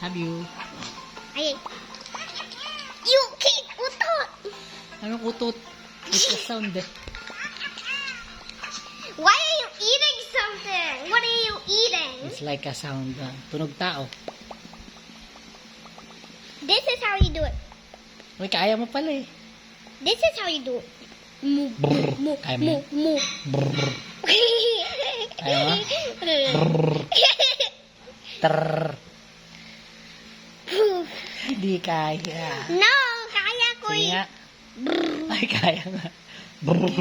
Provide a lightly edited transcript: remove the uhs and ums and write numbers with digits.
Love you. Ay. You keep utot. Anong utot? It's a sound eh. Why are you eating something? What are you eating? It's like a sound. Tunog tao. This is how you do it. Uy, kaya mo pala eh. This is how you do it. Moo, Brrr. moo, Kaya mo moo, yan? moo. Brrr. Kaya mo? Brrr. Trrr. Hindi kaya. No, kaya ko Sige y- nga. Ay, kaya nga. Brrr.